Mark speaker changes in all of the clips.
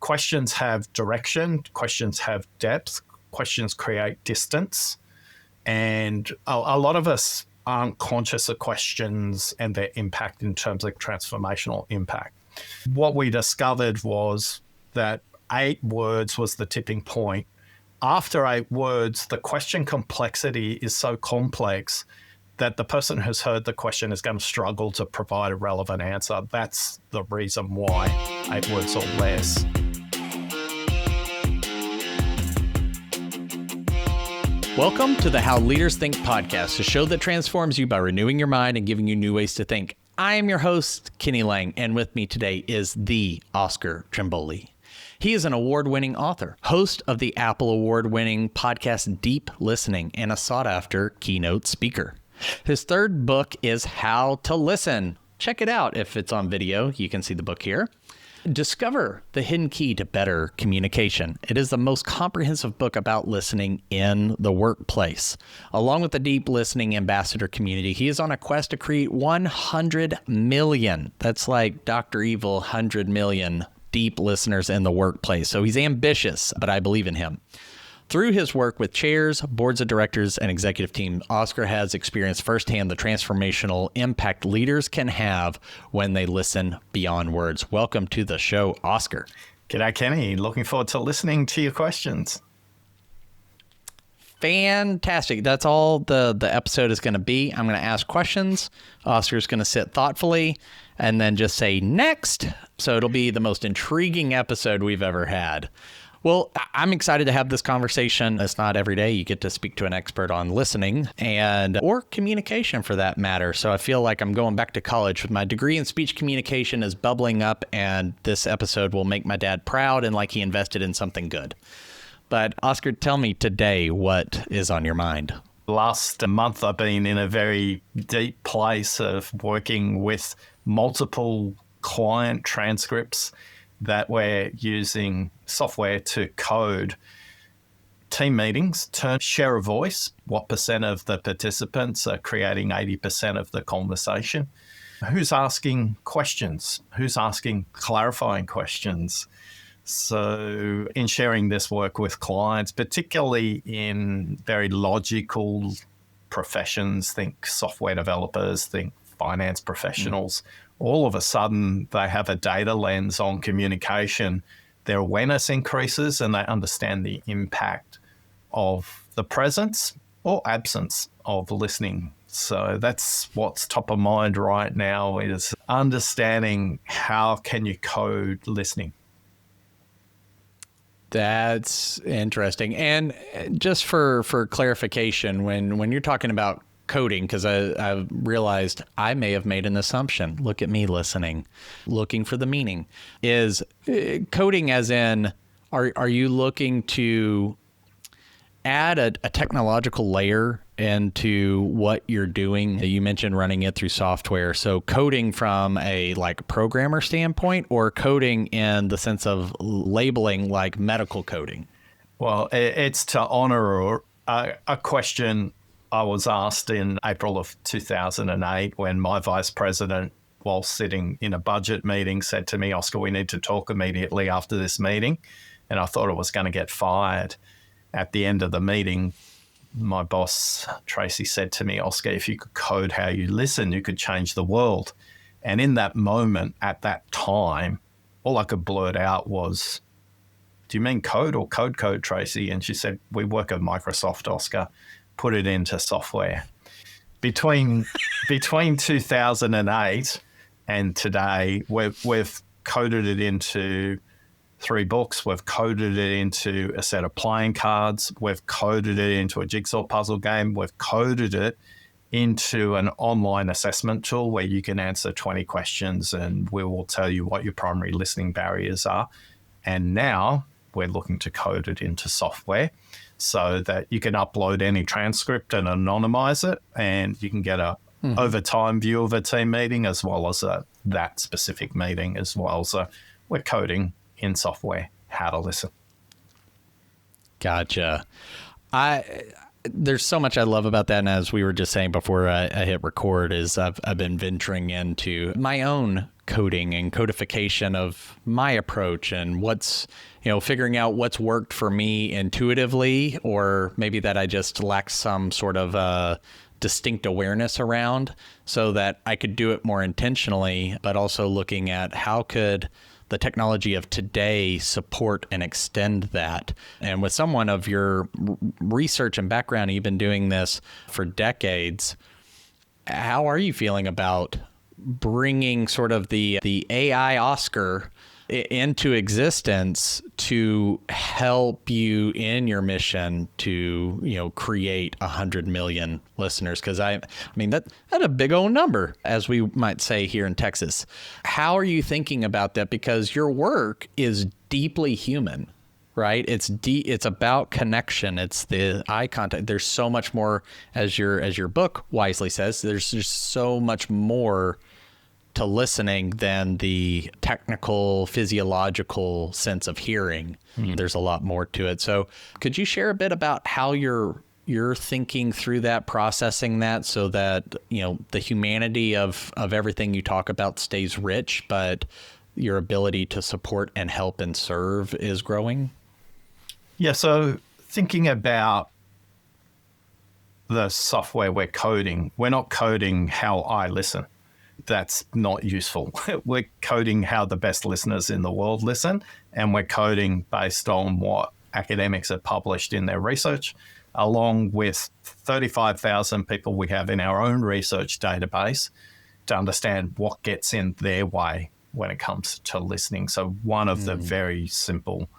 Speaker 1: questions have direction, questions have depth, questions create distance. And a lot of us aren't conscious of questions and their impact in terms of transformational impact. What we discovered was that 8 words was the tipping point. After 8 words, the question complexity is so complex that the person who's heard the question is going to struggle to provide a relevant answer. That's the reason why 8 words or less.
Speaker 2: Welcome to the How Leaders Think podcast, a show that transforms you by renewing your mind and giving you new ways to think. I am your host, Kenny Lange, and with me today is the Oscar Trimboli. He is an award-winning author, host of the Apple Award-winning podcast Deep Listening, and a sought-after keynote speaker. His third book is How to Listen. Check it out if it's on video. You can see the book here. Discover the hidden key to better communication. It is the most comprehensive book about listening in the workplace. Along with the Deep Listening Ambassador community, he is on a quest to create 100 million. That's like Dr. Evil, 100 million deep listeners in the workplace. So he's ambitious, but I believe in him. Through his work with chairs, boards of directors, and executive team, Oscar has experienced firsthand the transformational impact leaders can have when they listen beyond words. Welcome to the show, Oscar.
Speaker 1: G'day, Kenny. Looking forward to listening to your questions.
Speaker 2: Fantastic. That's all the episode is going to be. I'm going to ask questions. Oscar's going to sit thoughtfully and then just say next. So it'll be the most intriguing episode we've ever had. Well, I'm excited to have this conversation. It's not every day you get to speak to an expert on listening or communication for that matter. So I feel like I'm going back to college with my degree in speech communication is bubbling up, and this episode will make my dad proud and like he invested in something good. But Oscar, tell me today what is on your mind.
Speaker 1: Last month, I've been in a very deep place of working with multiple client transcripts that we're using software to code team meetings, share a voice, what percent of the participants are creating 80% of the conversation, who's asking questions, who's asking clarifying questions. So in sharing this work with clients, particularly in very logical professions, think software developers, think finance professionals, all of a sudden they have a data lens on communication. Their awareness increases and they understand the impact of the presence or absence of listening. So that's what's top of mind right now, is understanding how can you code listening.
Speaker 2: That's interesting. And just for clarification, when you're talking about coding, because I realized I may have made an assumption. Look at me listening, looking for the meaning. Is coding as in, are you looking to add a technological layer into what you're doing? You mentioned running it through software. So coding from a programmer standpoint, or coding in the sense of labeling like medical coding?
Speaker 1: Well, it's to honor a question I was asked in April of 2008 when my vice president, while sitting in a budget meeting, said to me, "Oscar, we need to talk immediately after this meeting." And I thought I was going to get fired. At the end of the meeting, my boss, Tracy, said to me, "Oscar, if you could code how you listen, you could change the world." And in that moment, at that time, all I could blurt out was, "Do you mean code or code, Tracy?" And she said, "We work at Microsoft, Oscar. Put it into software." Between 2008 and today, we've coded it into 3 books. We've coded it into a set of playing cards. We've coded it into a jigsaw puzzle game. We've coded it into an online assessment tool where you can answer 20 questions and we will tell you what your primary listening barriers are. And now we're looking to code it into software so that you can upload any transcript and anonymize it, and you can get a over time view of a team meeting as well as that specific meeting as well. So we're coding in software how to listen.
Speaker 2: Gotcha. There's so much I love about that. And as we were just saying before I hit record, is I've been venturing into my own coding and codification of my approach and what's, figuring out what's worked for me intuitively, or maybe that I just lack some sort of distinct awareness around, so that I could do it more intentionally, but also looking at how could the technology of today support and extend that. And with someone of your research and background, you've been doing this for decades. How are you feeling about bringing sort of the AI Oscar into existence to help you in your mission to, create 100 million listeners? Because I mean, that's a big old number, as we might say here in Texas. How are you thinking about that? Because your work is deeply human, right? It's about connection. It's the eye contact. There's so much more, as your book wisely says, there's just so much more to listening than the technical, physiological sense of hearing. There's a lot more to it. So could you share a bit about how you're thinking through that, processing that, so that, the humanity of everything you talk about stays rich, but your ability to support and help and serve is growing?
Speaker 1: Yeah, so thinking about the software we're coding, we're not coding how I listen. That's not useful. We're coding how the best listeners in the world listen, and we're coding based on what academics have published in their research, along with 35,000 people we have in our own research database to understand what gets in their way when it comes to listening. So one of the very simple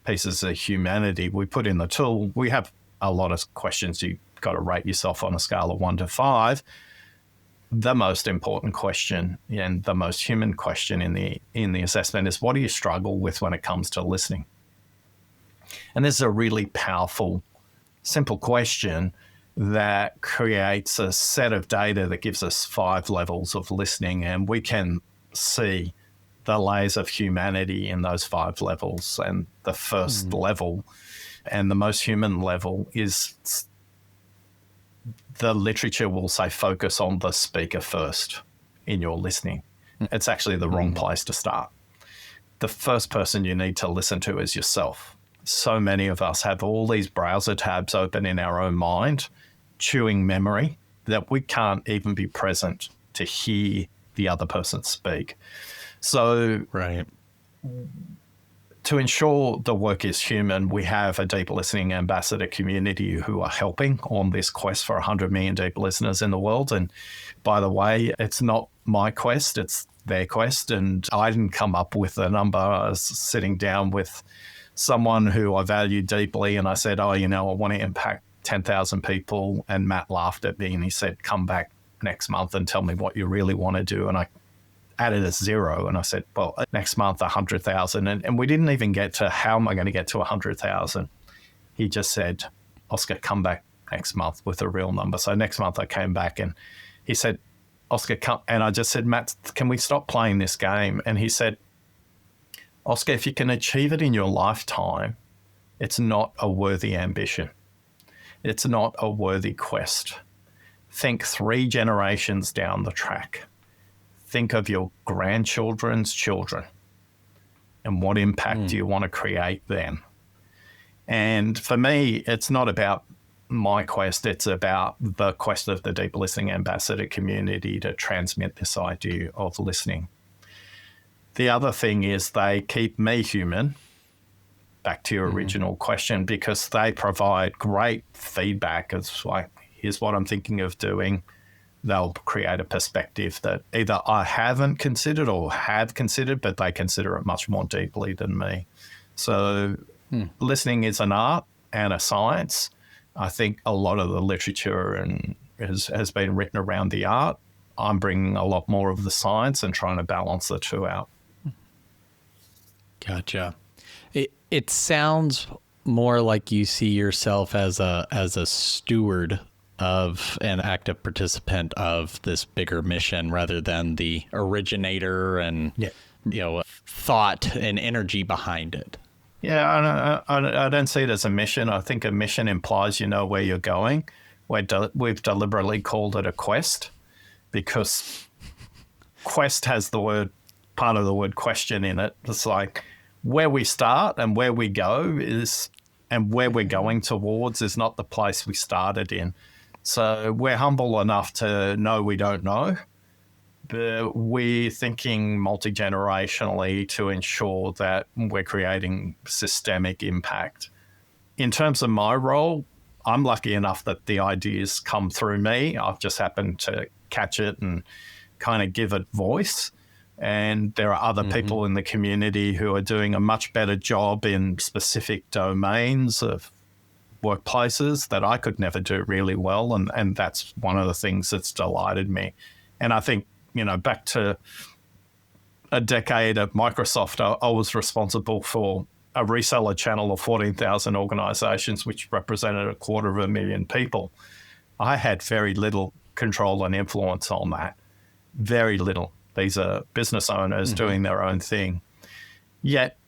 Speaker 1: pieces of humanity we put in the tool, we have a lot of questions you've got to rate yourself on a scale of 1 to 5. The most important question and the most human question in the assessment is, what do you struggle with when it comes to listening? And this is a really powerful, simple question that creates a set of data that gives us 5 levels of listening, and we can see the layers of humanity in those 5 levels. And the first level, and the most human level, is the literature will say focus on the speaker first in your listening. It's actually the wrong place to start. The first person you need to listen to is yourself. So many of us have all these browser tabs open in our own mind, chewing memory, that we can't even be present to hear the other person speak. So
Speaker 2: right.
Speaker 1: To ensure the work is human, we have a deep listening ambassador community who are helping on this quest for 100 million deep listeners in the world. And by the way, it's not my quest, it's their quest. And I didn't come up with the number. I was sitting down with someone who I value deeply, and I said, I want to impact 10,000 people. And Matt laughed at me and he said, come back next month and tell me what you really want to do. And I added a 0, and I said, well, next month 100,000, and we didn't even get to how am I going to get to 100,000. He just said, Oscar, come back next month with a real number. So next month I came back and he said, Oscar, come. And I just said, Matt, can we stop playing this game? And he said, Oscar, if you can achieve it in your lifetime, it's not a worthy ambition. It's not a worthy quest. Think 3 generations down the track. Think of your grandchildren's children and what impact do you want to create then? And for me, it's not about my quest. It's about the quest of the deep listening ambassador community to transmit this idea of listening. The other thing is they keep me human, back to your original question, because they provide great feedback. It's like, here's what I'm thinking of doing. They'll create a perspective that either I haven't considered or have considered, but they consider it much more deeply than me. So listening is an art and a science. I think a lot of the literature has been written around the art. I'm bringing a lot more of the science and trying to balance the 2 out.
Speaker 2: Gotcha. It sounds more like you see yourself as a steward of an active participant of this bigger mission, rather than the originator and thought and energy behind it.
Speaker 1: Yeah, I don't see it as a mission. I think a mission implies you know where you're going. We've deliberately called it a quest because quest has the word part of the word question in it. It's like where we start and where we go is, and where we're going towards is not the place we started in. So we're humble enough to know we don't know, but we're thinking multi-generationally to ensure that we're creating systemic impact. In terms of my role, I'm lucky enough that the ideas come through me. I've just happened to catch it and kind of give it voice. And there are other people in the community who are doing a much better job in specific domains of workplaces that I could never do really well. And that's one of the things that's delighted me. And I think, back to a decade at Microsoft, I was responsible for a reseller channel of 14,000 organizations, which represented 250,000 people. I had very little control and influence on that. Very little. These are business owners doing their own thing. Yet,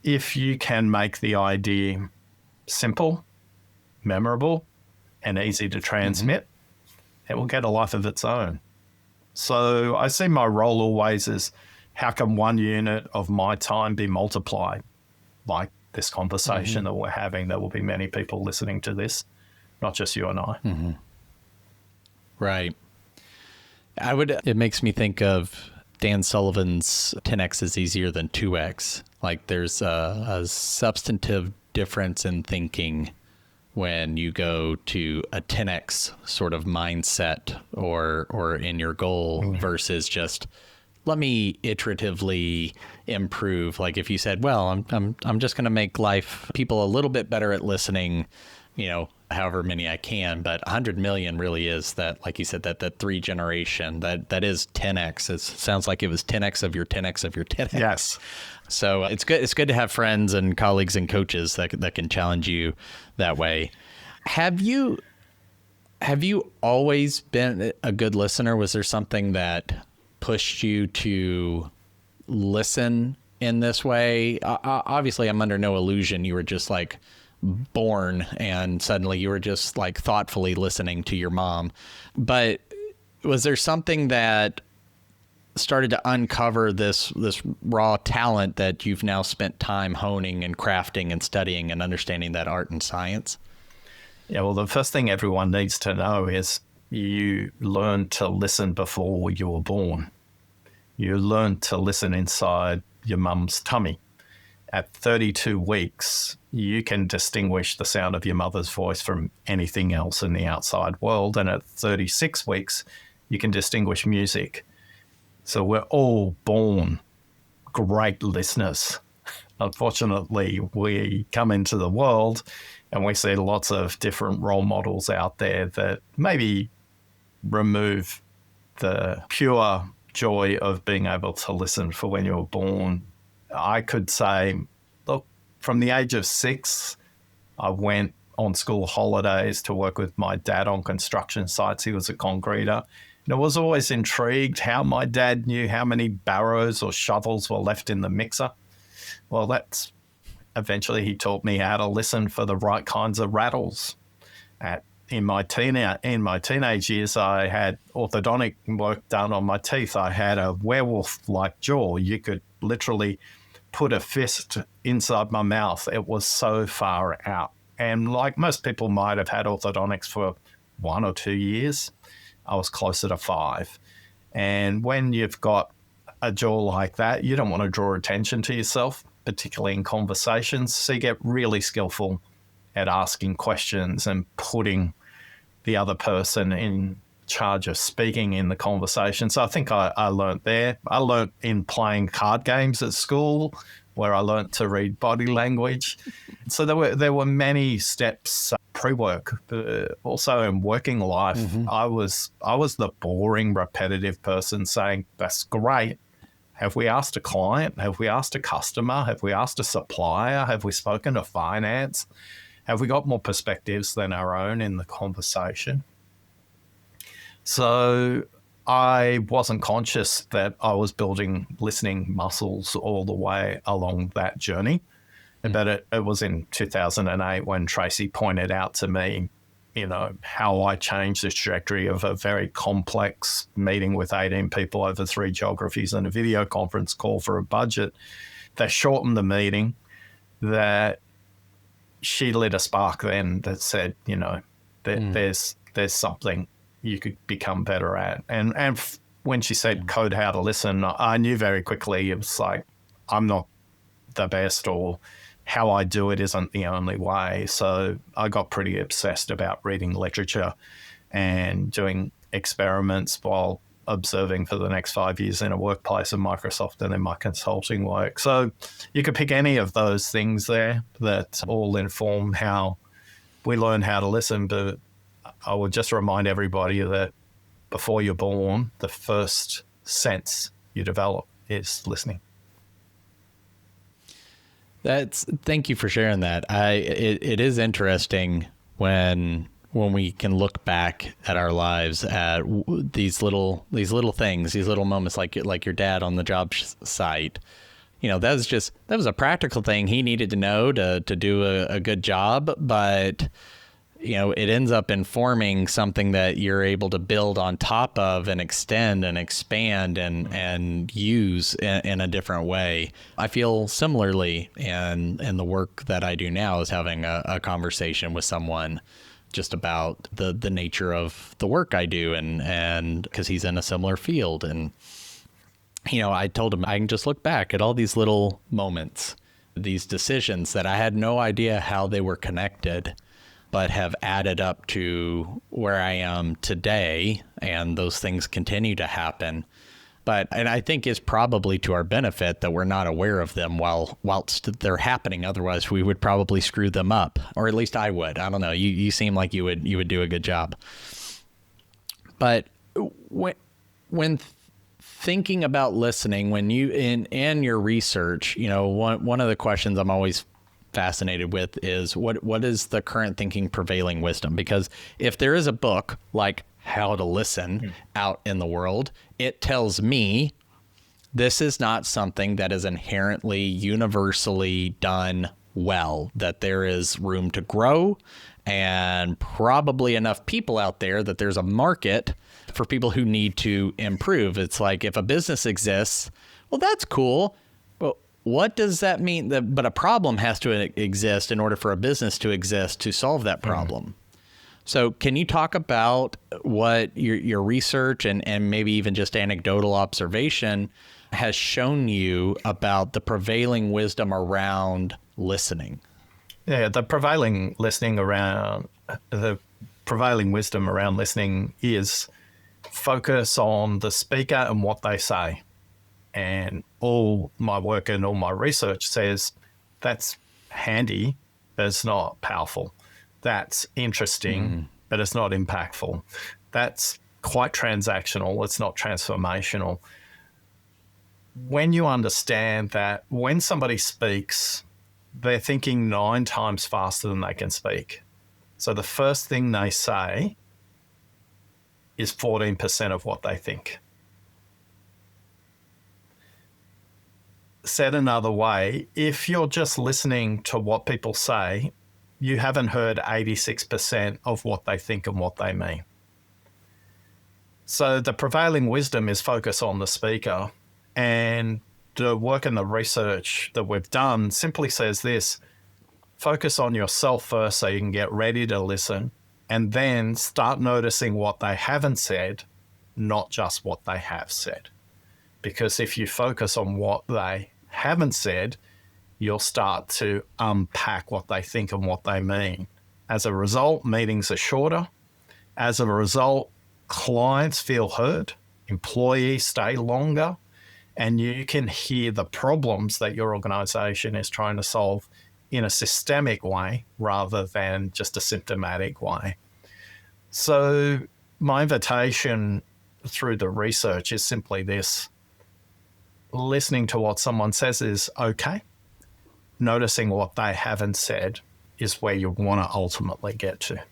Speaker 1: if you can make the idea simple, memorable, and easy to transmit, it will get a life of its own. So I see my role always as how can one unit of my time be multiplied? Like this conversation that we're having, there will be many people listening to this, not just you and I.
Speaker 2: Right. It makes me think of Dan Sullivan's 10x is easier than 2x. Like there's a substantive difference in thinking when you go to a 10x sort of mindset or in your goal versus just let me iteratively improve. Like if you said, well, I'm just going to make people a little bit better at listening, however many I can, but 100 million really is that, like you said, that 3 generation, that is 10x. It sounds like it was 10x of your 10x of your 10x.
Speaker 1: Yes.
Speaker 2: So it's good to have friends and colleagues and coaches that can challenge you that way. Have you always been a good listener? Was there something that pushed you to listen in this way? Obviously, I'm under no illusion you were just like born and suddenly you were just like thoughtfully listening to your mom. But was there something that started to uncover this raw talent that you've now spent time honing and crafting and studying and understanding that art and science?
Speaker 1: Yeah, well, the first thing everyone needs to know is you learned to listen before you were born. You learned to listen inside your mum's tummy. At 32 weeks, you can distinguish the sound of your mother's voice from anything else in the outside world. And at 36 weeks, you can distinguish music. So we're all born great listeners. Unfortunately, we come into the world and we see lots of different role models out there that maybe remove the pure joy of being able to listen for when you were born. I could say, look, from the age of 6, I went on school holidays to work with my dad on construction sites. He was a concreter. And I was always intrigued how my dad knew how many barrows or shovels were left in the mixer. Well, eventually he taught me how to listen for the right kinds of rattles. In my teenage years, I had orthodontic work done on my teeth. I had a werewolf-like jaw. You could literally put a fist inside my mouth. It was so far out. And like most people might have had orthodontics for 1 or 2 years, I was closer to 5. And when you've got a jaw like that, you don't want to draw attention to yourself, particularly in conversations. So you get really skillful at asking questions and putting the other person in charge of speaking in the conversation. So I think I learned there. I learned in playing card games at school where I learned to read body language. So there were many steps pre-work, but also in working life. I was the boring, repetitive person saying, that's great. Have we asked a client? Have we asked a customer? Have we asked a supplier? Have we spoken to finance? Have we got more perspectives than our own in the conversation? So I wasn't conscious that I was building listening muscles all the way along that journey. But it was in 2008 when Tracy pointed out to me, how I changed the trajectory of a very complex meeting with 18 people over 3 geographies and a video conference call for a budget. They shortened the meeting. That she lit a spark then that said, there's something you could become better at. And when she said code how to listen, I knew very quickly it was like, I'm not the best, or how I do it isn't the only way. So I got pretty obsessed about reading literature and doing experiments while observing for the next 5 years in a workplace at Microsoft and in my consulting work. So you could pick any of those things there that all inform how we learn how to listen. But I would just remind everybody that before you're born, the first sense you develop is listening.
Speaker 2: Thank you for sharing that. It is interesting when we can look back at our lives at these little things, these little moments, like your dad on the job site. That was a practical thing he needed to know to do a good job, but it ends up informing something that you're able to build on top of and extend and expand and use in a different way. I feel similarly in the work that I do now is having a conversation with someone just about the nature of the work I do and because he's in a similar field. And, I told him I can just look back at all these little moments, these decisions that I had no idea how they were connected, but have added up to where I am today, and those things continue to happen. And I think it's probably to our benefit that we're not aware of them whilst they're happening. Otherwise, we would probably screw them up, or at least I would. I don't know. You seem like you would do a good job. But when thinking about listening, when you in your research, one of the questions I'm always fascinated with is what is the current thinking prevailing wisdom? Because if there is a book like How to Listen out in the world, it tells me this is not something that is inherently universally done well, that there is room to grow and probably enough people out there that there's a market for people who need to improve. It's like if a business exists, well, that's cool. What does that mean? But a problem has to exist in order for a business to exist to solve that problem. So can you talk about what your research and maybe even just anecdotal observation has shown you about the prevailing wisdom around listening?
Speaker 1: Yeah, the prevailing wisdom around listening is focus on the speaker and what they say. And all my work and all my research says that's handy, but it's not powerful. That's interesting, but it's not impactful. That's quite transactional. It's not transformational. When you understand that when somebody speaks, they're thinking 9 times faster than they can speak. So the first thing they say is 14% of what they think. Said another way, if you're just listening to what people say, you haven't heard 86% of what they think and what they mean. So the prevailing wisdom is focus on the speaker. And the work and the research that we've done simply says this: focus on yourself first so you can get ready to listen, and then start noticing what they haven't said, not just what they have said. Because if you focus on what they haven't said, you'll start to unpack what they think and what they mean. As a result, meetings are shorter. As a result, clients feel heard, employees stay longer, and you can hear the problems that your organization is trying to solve in a systemic way rather than just a symptomatic way. So my invitation through the research is simply this: listening to what someone says is okay. Noticing what they haven't said is where you want to ultimately get to.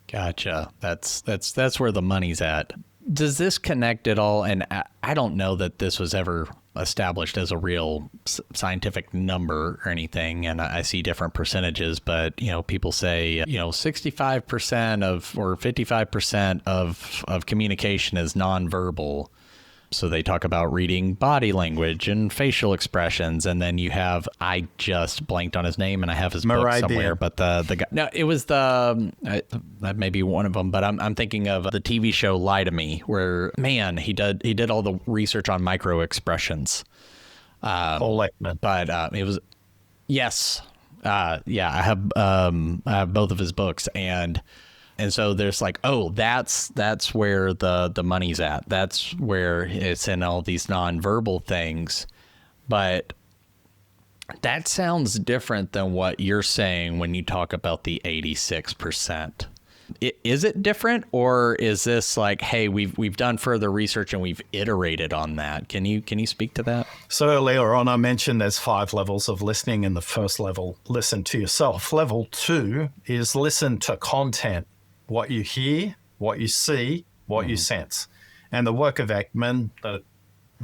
Speaker 2: Gotcha. That's where the money's at. Does this connect at all? And I don't know that this was ever established as a real scientific number or anything, and I see different percentages, but people say 65% of or 55% of communication is nonverbal. So they talk about reading body language and facial expressions, and then you have, I just blanked on his name, and I have his book somewhere, but the guy, no, it was that may be one of them, but I'm thinking of the TV show Lie to Me, where he did all the research on micro expressions.
Speaker 1: Paul Ekman.
Speaker 2: But it was, yes, I have both of his books, and so there's like, oh, that's where the money's at. That's where it's in all these nonverbal things. But that sounds different than what you're saying when you talk about the 86%. Is it different, or is this like, hey, we've done further research and we've iterated on that? Can you speak to that?
Speaker 1: So earlier on, I mentioned there's 5 levels of listening. In the first level, listen to yourself. Level 2 is listen to content. What you hear, what you see, what you sense. And the work of Ekman that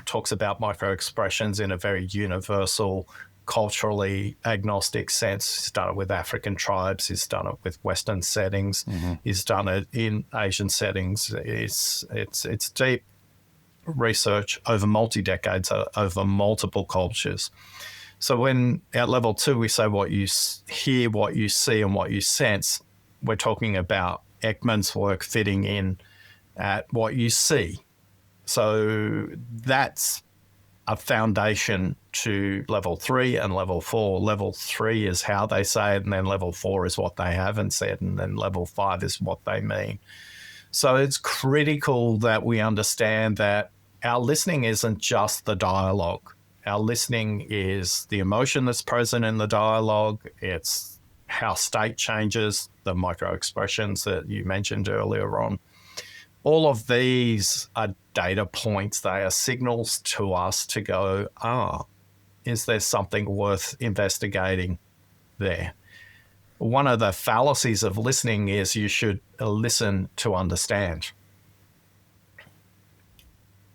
Speaker 1: talks about micro-expressions in a very universal, culturally agnostic sense. He's done it with African tribes. He's done it with Western settings. He's done it in Asian settings. It's deep research over multi-decades, over multiple cultures. So when at level 2, we say what you hear, what you see, and what you sense, we're talking about Ekman's work fitting in at what you see. So that's a foundation to level 3 and level 4. Level 3 is how they say it, and then level 4 is what they haven't said, and then level 5 is what they mean. So it's critical that we understand that our listening isn't just the dialogue. Our listening is the emotion that's present in the dialogue. It's how state changes, the micro expressions that you mentioned earlier on. All of these are data points. They are signals to us to go, is there something worth investigating there? One of the fallacies of listening is you should listen to understand.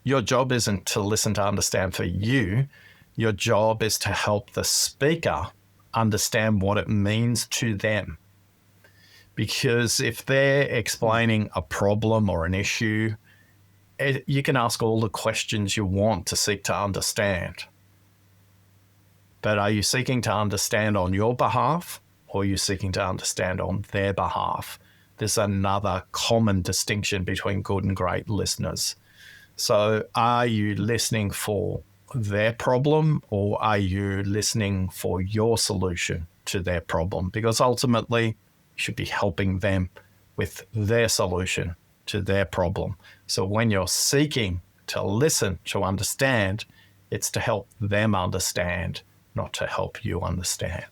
Speaker 1: Your job isn't to listen to understand for you. Your job is to help the speaker understand what it means to them. Because if they're explaining a problem or an issue, you can ask all the questions you want to seek to understand. But are you seeking to understand on your behalf, or are you seeking to understand on their behalf? There's another common distinction between good and great listeners. So are you listening for their problem, or are you listening for your solution to their problem? Because ultimately, you should be helping them with their solution to their problem. So when you're seeking to listen, to understand, it's to help them understand, not to help you understand.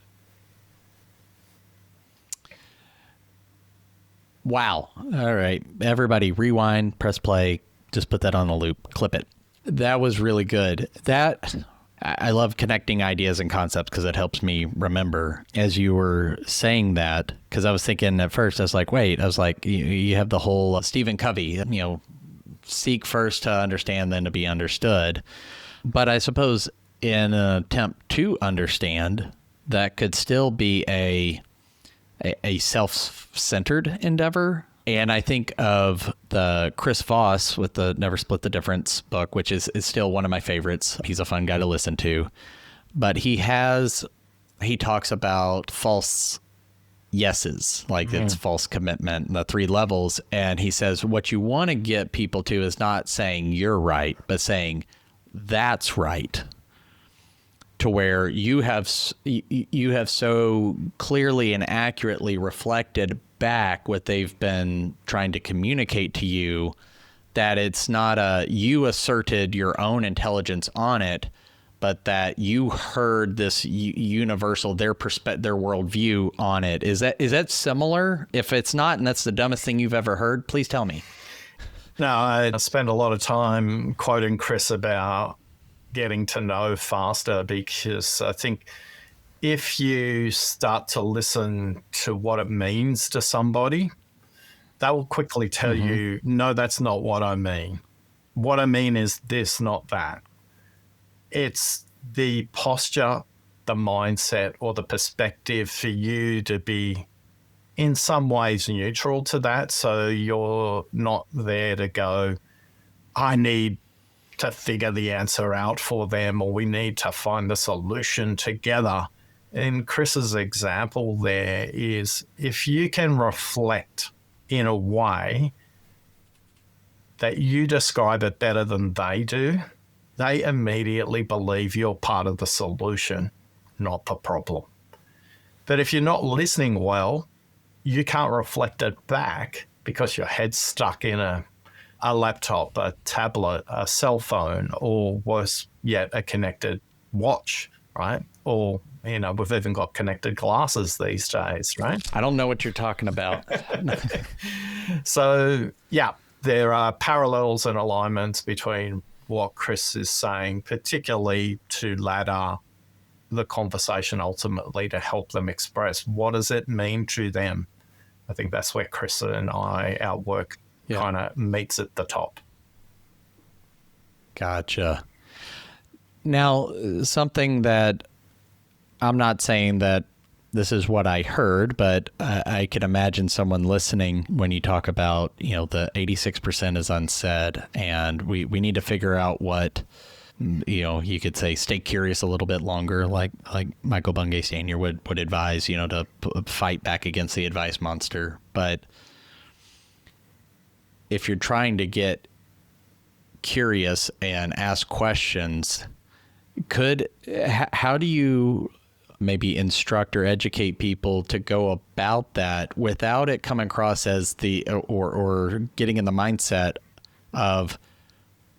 Speaker 2: Wow. All right. Everybody rewind, press play, just put that on a loop, clip it. That was really good. I love connecting ideas and concepts because it helps me remember. As you were saying that, because I was thinking at first, I was like, you have the whole Stephen Covey, seek first to understand, then to be understood. But I suppose in an attempt to understand, that could still be a self-centered endeavor. And I think of the Chris Voss with the Never Split the Difference book, which is still one of my favorites. He's a fun guy to listen to. But he talks about false yeses, like it's false commitment, the 3 levels. And he says what you want to get people to is not saying you're right, but saying that's right. To where you have so clearly and accurately reflected back what they've been trying to communicate to you, that it's not you asserted your own intelligence on it, but that you heard this universal, their worldview on it. Is that similar? If it's not, and that's the dumbest thing you've ever heard, please tell me.
Speaker 1: No, I spend a lot of time quoting Chris about getting to know faster, because I think if you start to listen to what it means to somebody, they will quickly tell you, no, that's not what I mean. What I mean is this, not that. It's the posture, the mindset, or the perspective for you to be in some ways neutral to that. So you're not there to go, I need to figure the answer out for them, or we need to find the solution together. In Chris's example there is, if you can reflect in a way that you describe it better than they do, they immediately believe you're part of the solution, not the problem. But if you're not listening well, you can't reflect it back because your head's stuck in a laptop, a tablet, a cell phone, or worse yet, a connected watch, right? Or, we've even got connected glasses these days, right?
Speaker 2: I don't know what you're talking about.
Speaker 1: So, yeah, there are parallels and alignments between what Chris is saying, particularly to ladder the conversation ultimately to help them express what does it mean to them. I think that's where Chris and our work kind of meets at the top.
Speaker 2: Gotcha. Now, something that I'm not saying that this is what I heard, but I can imagine someone listening when you talk about, the 86% is unsaid, and we need to figure out what, you could say, stay curious a little bit longer, like Michael Bungay Sr. would advise, to fight back against the advice monster. But if you're trying to get curious and ask questions, how do you maybe instruct or educate people to go about that without it coming across as or getting in the mindset of,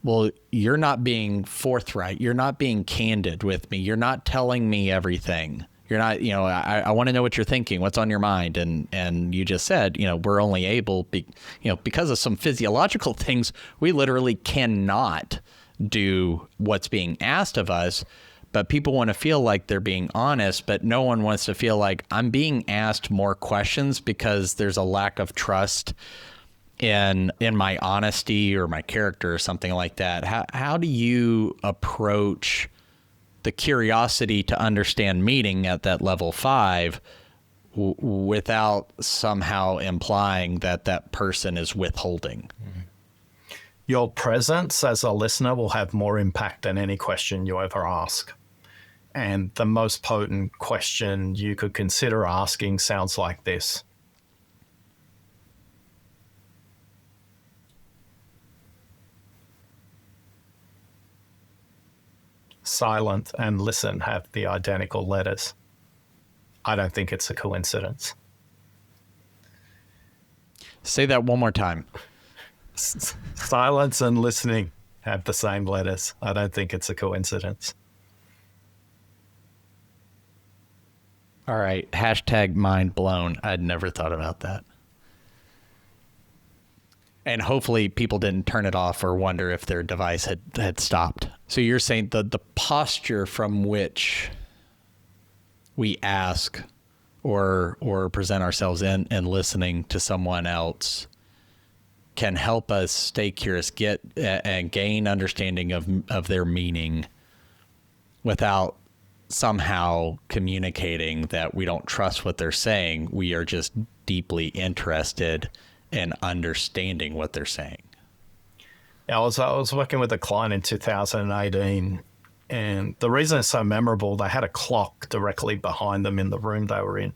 Speaker 2: well, you're not being forthright, you're not being candid with me, you're not telling me everything. You're not, I want to know what you're thinking, what's on your mind. And you just said, we're only able, because of some physiological things, we literally cannot do what's being asked of us. But people want to feel like they're being honest, but no one wants to feel like I'm being asked more questions because there's a lack of trust in my honesty or my character or something like that. How do you approach the curiosity to understand meaning at that level 5 without somehow implying that person is withholding?
Speaker 1: Your presence as a listener will have more impact than any question you ever ask. And the most potent question you could consider asking sounds like this. Silent and listen have the identical letters. I don't think it's a coincidence.
Speaker 2: Say that one more time.
Speaker 1: Silence and listening have the same letters. I don't think it's a coincidence.
Speaker 2: All right. Hashtag mind blown. I'd never thought about that. And hopefully people didn't turn it off or wonder if their device had stopped. So you're saying the posture from which we ask or present ourselves in and listening to someone else can help us stay curious, get and gain understanding of their meaning without somehow communicating that we don't trust what they're saying. We are just deeply interested in understanding what they're saying.
Speaker 1: Yeah, I was working with a client in 2018, and the reason it's so memorable, they had a clock directly behind them in the room they were in.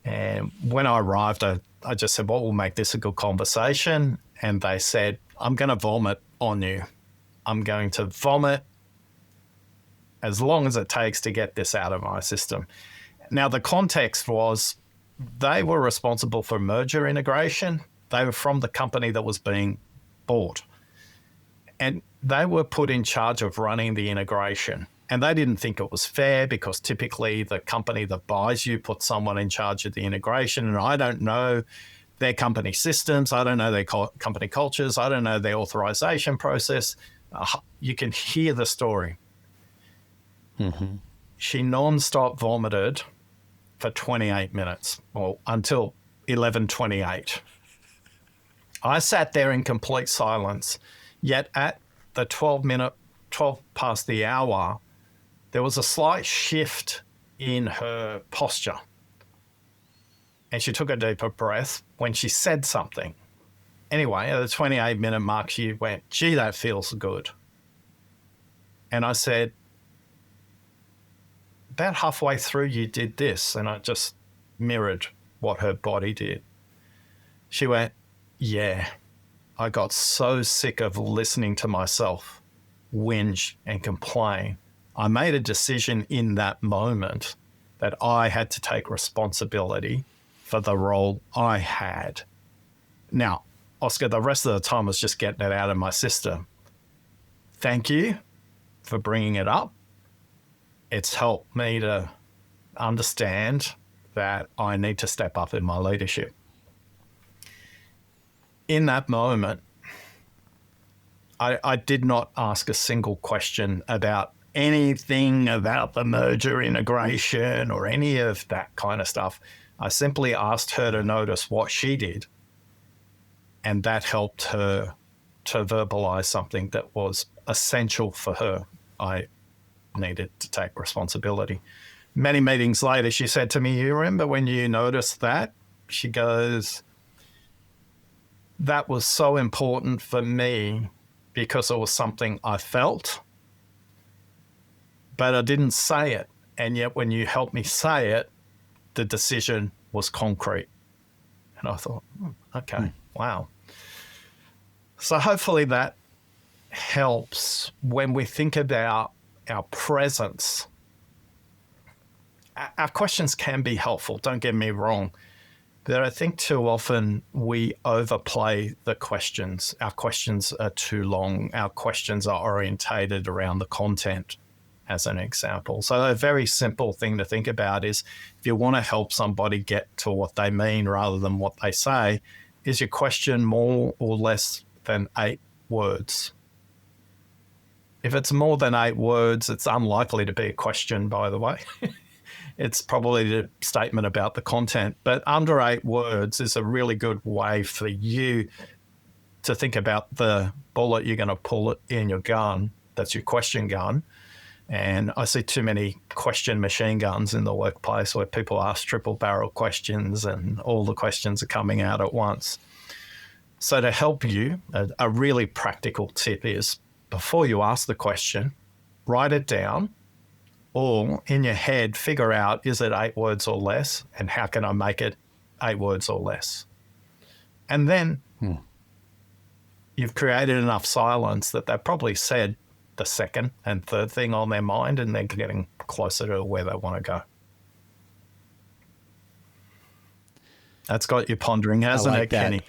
Speaker 1: And when I arrived, I just said, what will make this a good conversation? And they said, I'm going to vomit on you. I'm going to vomit as long as it takes to get this out of my system. Now, the context was they were responsible for merger integration. They were from the company that was being bought. And they were put in charge of running the integration. And they didn't think it was fair because typically the company that buys you puts someone in charge of the integration. And I don't know their company systems. I don't know their company cultures. I don't know their authorization process. You can hear the story. Mm-hmm. She nonstop vomited for 28 minutes, or until 11:28. I sat there in complete silence, yet at the 12-minute 12 past the hour, there was a slight shift in her posture. And she took a deeper breath when she said something. Anyway, at the 28-minute mark, she went, "Gee, that feels good." And I said, "About halfway through, you did this." And I just mirrored what her body did. She went, "Yeah, I got so sick of listening to myself whinge and complain. I made a decision in that moment that I had to take responsibility for the role I had." Now, Oscar, the rest of the time was just getting it out of my system. Thank you for bringing it up. It's helped me to understand that I need to step up in my leadership. In that moment, I did not ask a single question about anything about the merger integration or any of that kind of stuff. I simply asked her to notice what she did, and that helped her to verbalize something that was essential for her. I needed to take responsibility. Many meetings later, she said to me, "You remember when you noticed that?" She goes, "That was so important for me because it was something I felt, but I didn't say it. And yet when you helped me say it, the decision was concrete." And I thought, okay, wow. So hopefully that helps when we think about our presence. Our questions can be helpful, don't get me wrong. But I think too often we overplay the questions. Our questions are too long. Our questions are orientated around the content, as an example. So a very simple thing to think about is if you want to help somebody get to what they mean rather than what they say, is your question more or less than 8 words? If it's more than 8 words, it's unlikely to be a question, by the way. It's probably a statement about the content, but under 8 words is a really good way for you to think about the bullet you're going to pull it in your gun. That's your question gun. And I see too many question machine guns in the workplace where people ask triple barrel questions and all the questions are coming out at once. So to help you, a really practical tip is before you ask the question, write it down. Or in your head, figure out, is it 8 words or less? And how can I make it 8 words or less? And then you've created enough silence that they've probably said the second and third thing on their mind, and they're getting closer to where they want to go. That's got you pondering, hasn't it, Kenny?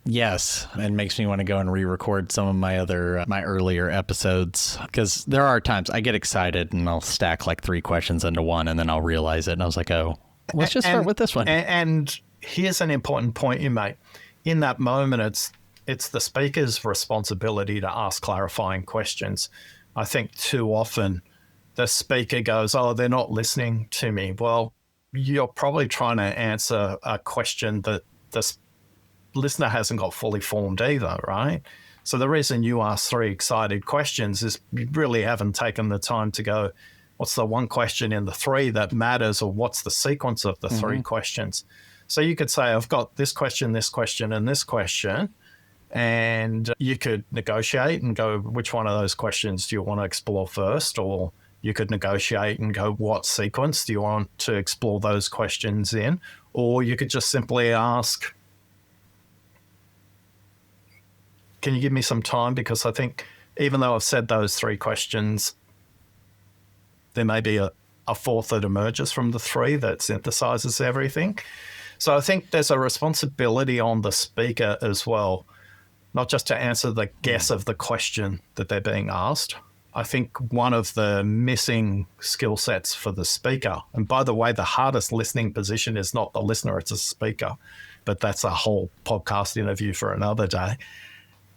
Speaker 2: Yes, it makes me want to go and re-record some of my earlier episodes, because there are times I get excited and I'll stack like 3 questions into one, and then I'll realize it, and I was like, oh, let's just start with this one.
Speaker 1: And here's an important point you make. In that moment, it's the speaker's responsibility to ask clarifying questions. I think too often the speaker goes, "Oh, they're not listening to me." Well, you're probably trying to answer a question that the listener hasn't got fully formed either, right? So the reason you ask 3 excited questions is you really haven't taken the time to go, what's the one question in the 3 that matters, or what's the sequence of the 3 questions? So you could say, I've got this question, and this question, and you could negotiate and go, which one of those questions do you want to explore first? Or you could negotiate and go, what sequence do you want to explore those questions in? Or you could just simply ask, can you give me some time? Because I think even though I've said those 3 questions, there may be a 4th that emerges from the 3 that synthesizes everything. So I think there's a responsibility on the speaker as well, not just to answer the guess of the question that they're being asked. I think one of the missing skill sets for the speaker, and by the way, the hardest listening position is not the listener, it's a speaker, but that's a whole podcast interview for another day,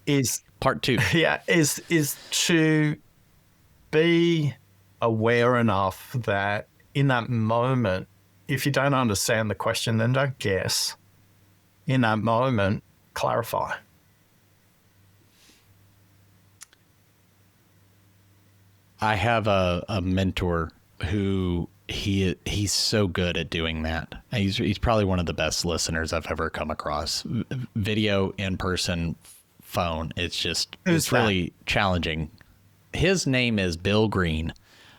Speaker 1: is
Speaker 2: part 2.
Speaker 1: Yeah, is to be aware enough that in that moment, if you don't understand the question, then don't guess. In that moment, clarify.
Speaker 2: I have a mentor who he's so good at doing that. He's probably one of the best listeners I've ever come across. Video, in person, phone. It's really challenging. His name is Bill Green,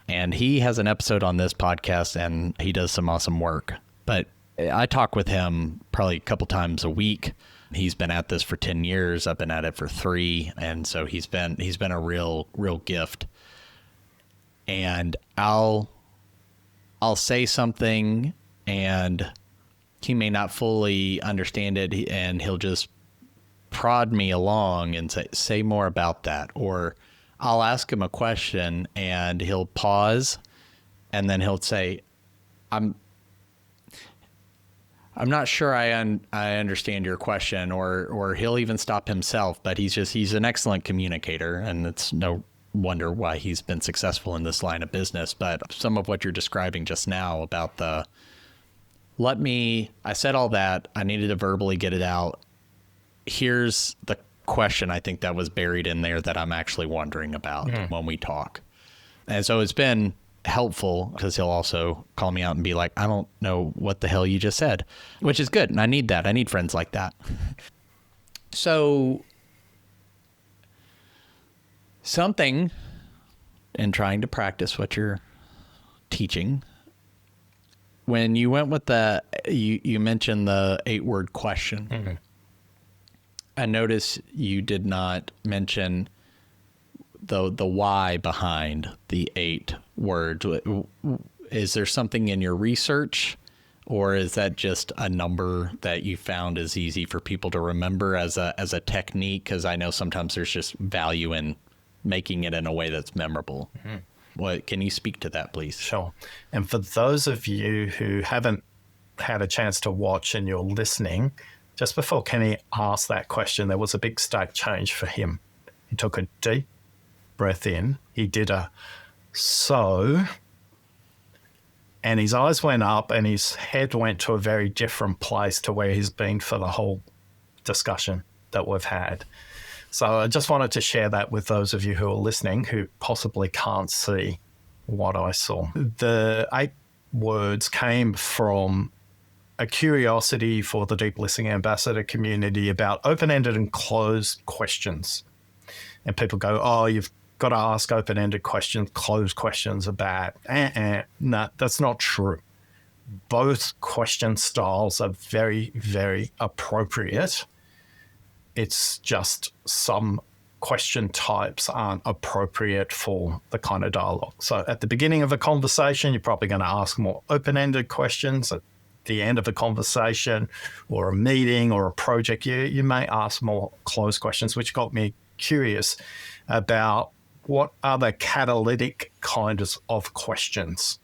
Speaker 2: and he has an episode on this podcast, and he does some awesome work. But I talk with him probably a couple times a week. He's been at this for 10 years. I've been at it for 3. And so he's been a real gift. And I'll say something and he may not fully understand it, and he'll just prod me along and say more about that. Or I'll ask him a question and he'll pause and then he'll say, I'm not sure I understand your question, or he'll even stop himself, but he's an excellent communicator, and it's no wonder why he's been successful in this line of business. But some of what you're describing just now about I said all that, I needed to verbally get it out. Here's the question I think that was buried in there that I'm actually wondering about when we talk. And so it's been helpful, because he'll also call me out and be like, I don't know what the hell you just said, which is good. And I need that. I need friends like that. So something in trying to practice what you're teaching, when you went with you mentioned the 8-word question, I noticed you did not mention the why behind the 8 words. Is there something in your research, or is that just a number that you found is easy for people to remember as a technique? Because I know sometimes there's just value in making it in a way that's memorable. What can you speak to that, please?
Speaker 1: Sure. And for those of you who haven't had a chance to watch and you're listening, just before Kenny asked that question, there was a big state change for him. He took a deep breath in. He did a so, and his eyes went up and his head went to a very different place to where he's been for the whole discussion that we've had. So I just wanted to share that with those of you who are listening who possibly can't see what I saw. The 8 words came from a curiosity for the Deep Listening Ambassador community about open-ended and closed questions. And people go, oh, you've got to ask open-ended questions, closed questions are bad. No, that's not true. Both question styles are very, very appropriate. It's just some question types aren't appropriate for the kind of dialogue. So at the beginning of a conversation, you're probably going to ask more open-ended questions. At the end of a conversation or a meeting or a project, you may ask more closed questions, which got me curious about what are the catalytic kinds of questions.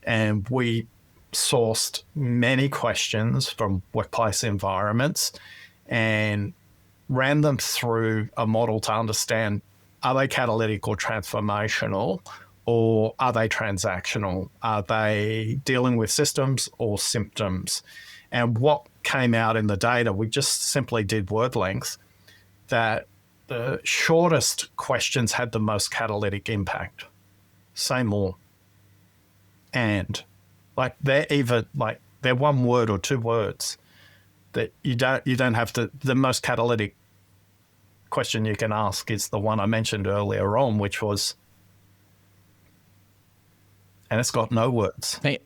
Speaker 1: And we sourced many questions from workplace environments and ran them through a model to understand, are they catalytic or transformational, or are they transactional? Are they dealing with systems or symptoms? And what came out in the data, we just simply did word length, that the shortest questions had the most catalytic impact. Say more. And they're 1 word or 2 words. That you don't have to. The most catalytic question you can ask is the one I mentioned earlier on, which was, and it's got no words.
Speaker 2: Hey,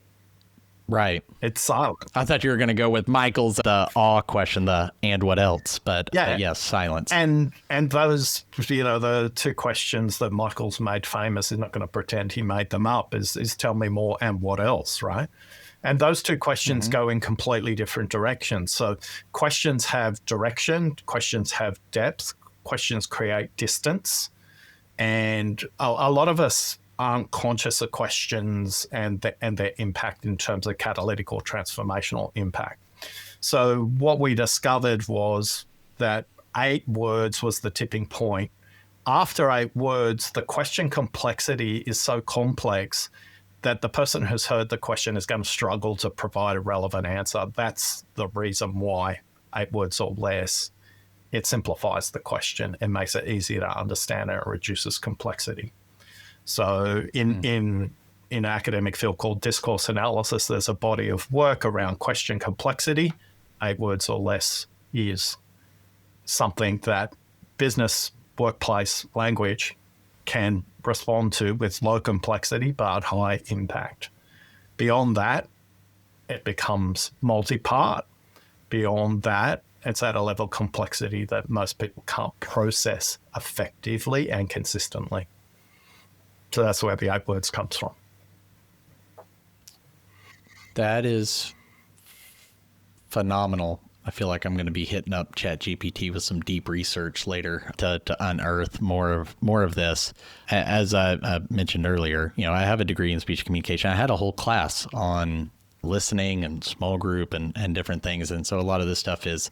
Speaker 2: right.
Speaker 1: It's silent.
Speaker 2: I thought you were going to go with Michael's the awe question, the and what else, but yes, silence.
Speaker 1: And those, the 2 questions that Michael's made famous, he's not going to pretend he made them up, is tell me more and what else, right? And those 2 questions go in completely different directions. So questions have direction, questions have depth, questions create distance. And a lot of us aren't conscious of questions and their impact in terms of catalytic or transformational impact. So what we discovered was that 8 words was the tipping point. After 8 words, the question complexity is so complex that the person who's heard the question is going to struggle to provide a relevant answer. That's the reason why 8 words or less. It simplifies the question and makes it easier to understand, and it reduces complexity. So in an academic field called discourse analysis, there's a body of work around question complexity. 8 words or less is something that business workplace language can respond to with low complexity but high impact. Beyond that, it becomes multi-part. Beyond that, it's at a level of complexity that most people can't process effectively and consistently. So that's where the 8 words comes from.
Speaker 2: That is phenomenal. I feel like I'm going to be hitting up ChatGPT with some deep research later to unearth more of this. As I mentioned earlier, I have a degree in speech communication. I had a whole class on listening and small group and different things. And so a lot of this stuff is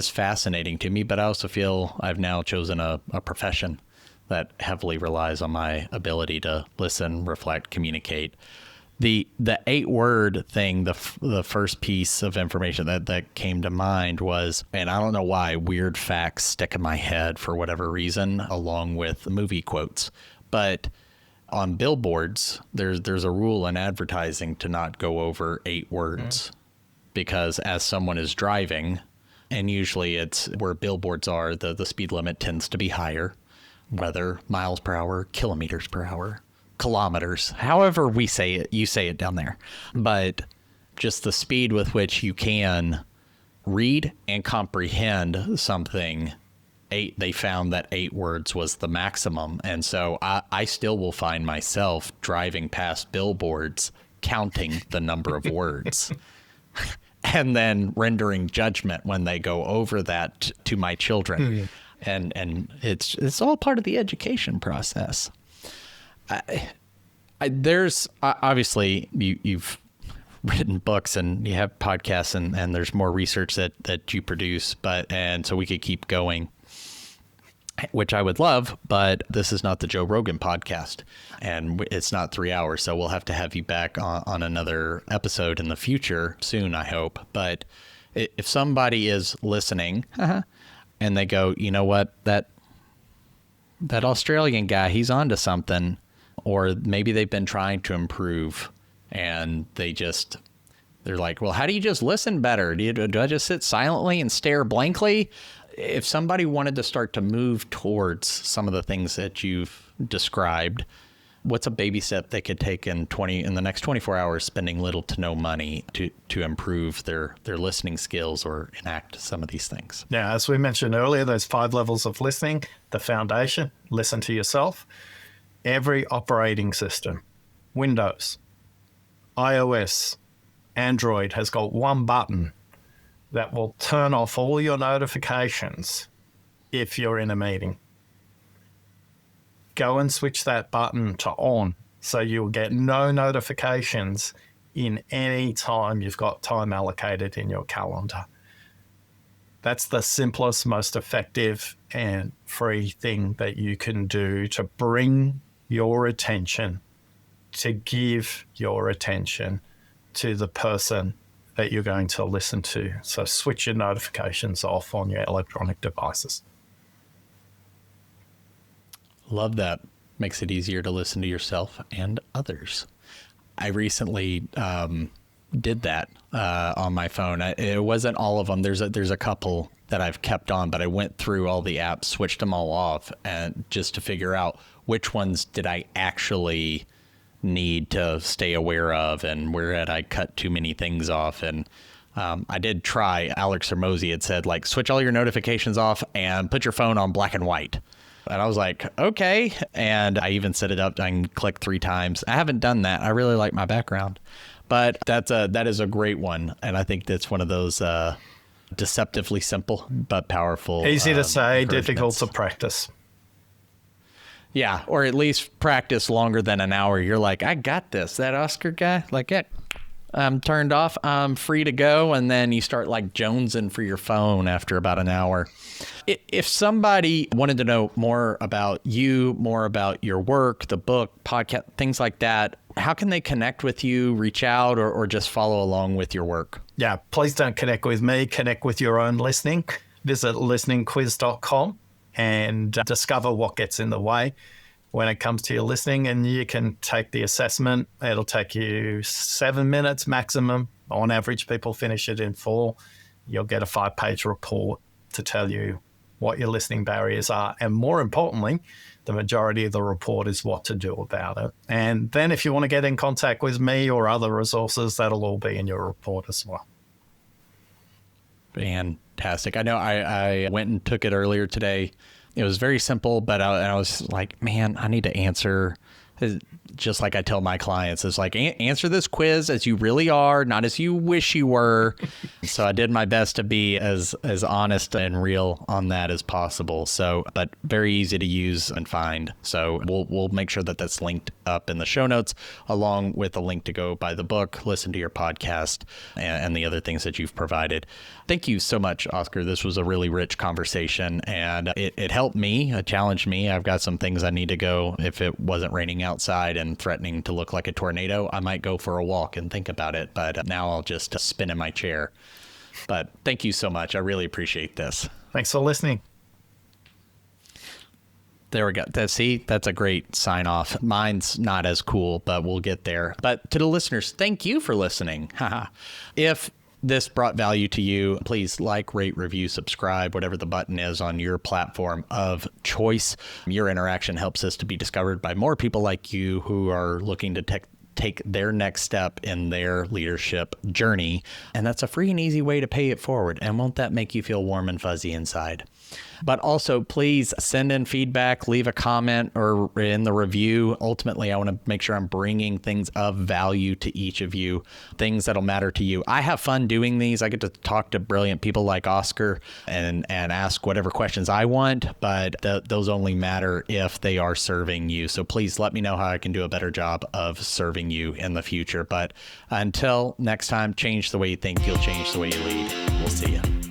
Speaker 2: fascinating to me, but I also feel I've now chosen a profession that heavily relies on my ability to listen, reflect, communicate. The 8-word thing, the first piece of information that came to mind was, and I don't know why, weird facts stick in my head for whatever reason, along with movie quotes. But on billboards, there's a rule in advertising to not go over 8 words, because as someone is driving, and usually it's where billboards are, the speed limit tends to be higher, whether miles per hour, kilometers per hour, kilometers, however we say it, you say it down there. But just the speed with which you can read and comprehend something, they found that 8 words was the maximum. And so I still will find myself driving past billboards, counting the number of words, and then rendering judgment when they go over that to my children. And it's all part of the education process. There's obviously you've written books and you have podcasts and there's more research that you produce, and so we could keep going, which I would love, but this is not the Joe Rogan podcast and it's not 3 hours. So we'll have to have you back on another episode in the future soon, I hope. But if somebody is listening and they go, you know what, that Australian guy, he's onto something, or maybe they've been trying to improve and they're like, well, how do you just listen better? Do I just sit silently and stare blankly? If somebody wanted to start to move towards some of the things that you've described, what's a baby step they could take in the next 24 hours, spending little to no money to improve their listening skills or enact some of these things?
Speaker 1: Now, as we mentioned earlier, those 5 levels of listening, the foundation, listen to yourself. Every operating system, Windows, iOS, Android, has got one button that will turn off all your notifications if you're in a meeting. Go and switch that button to on so you'll get no notifications in any time you've got time allocated in your calendar. That's the simplest, most effective and free thing that you can do to bring your attention, to give your attention to the person that you're going to listen to. So switch your notifications off on your electronic devices.
Speaker 2: Love that. Makes it easier to listen to yourself and others. I recently did that on my phone. It wasn't all of them. There's a couple that I've kept on, but I went through all the apps, switched them all off, and just to figure out which ones did I actually need to stay aware of and where had I cut too many things off. And I did try. Alex Hormozy had said, like, switch all your notifications off and put your phone on black and white. And I was like, okay. And I even set it up. I can click 3 times. I haven't done that. I really like my background, but that is a great one. And I think that's one of those deceptively simple but powerful.
Speaker 1: Easy to say, difficult to practice.
Speaker 2: Yeah, or at least practice longer than an hour. You're like, I got this. That Oscar guy, like, yeah, I'm turned off. I'm free to go. And then you start like jonesing for your phone after about an hour. If somebody wanted to know more about you, more about your work, the book, podcast, things like that, how can they connect with you, reach out, or just follow along with your work?
Speaker 1: Yeah, please don't connect with me. Connect with your own listening. Visit listeningquiz.com and discover what gets in the way. when it comes to your listening, and you can take the assessment. It'll take you 7 minutes maximum. On average, people finish it in 4. You'll get a 5-page report to tell you what your listening barriers are. And more importantly, the majority of the report is what to do about it. And then if you want to get in contact with me or other resources, that'll all be in your report as well.
Speaker 2: Fantastic. I know I went and took it earlier today. It was very simple, but I was like, man, I need to answer, just like I tell my clients, it's like, answer this quiz as you really are, not as you wish you were. So I did my best to be as honest and real on that as possible. So, but very easy to use and find. So we'll make sure that that's linked up in the show notes, along with a link to go buy the book, listen to your podcast, and the other things that you've provided. Thank you so much, Oscar. This was a really rich conversation, and it helped me, it challenged me. I've got some things I need to go. If it wasn't raining outside and threatening to look like a tornado, I might go for a walk and think about it. But now I'll just spin in my chair. But thank you so much. I really appreciate this.
Speaker 1: Thanks for listening.
Speaker 2: There we go. That's a great sign off. Mine's not as cool, but we'll get there. But to the listeners, thank you for listening. If this brought value to you, please like, rate, review, subscribe, whatever the button is on your platform of choice. Your interaction helps us to be discovered by more people like you who are looking to take their next step in their leadership journey. And that's a free and easy way to pay it forward. And won't that make you feel warm and fuzzy inside? But also, please send in feedback, leave a comment or in the review. Ultimately, I want to make sure I'm bringing things of value to each of you, things that'll matter to you. I have fun doing these. I get to talk to brilliant people like Oscar and ask whatever questions I want, but those only matter if they are serving you. So please let me know how I can do a better job of serving you in the future. But until next time, change the way you think, you'll change the way you lead. We'll see you.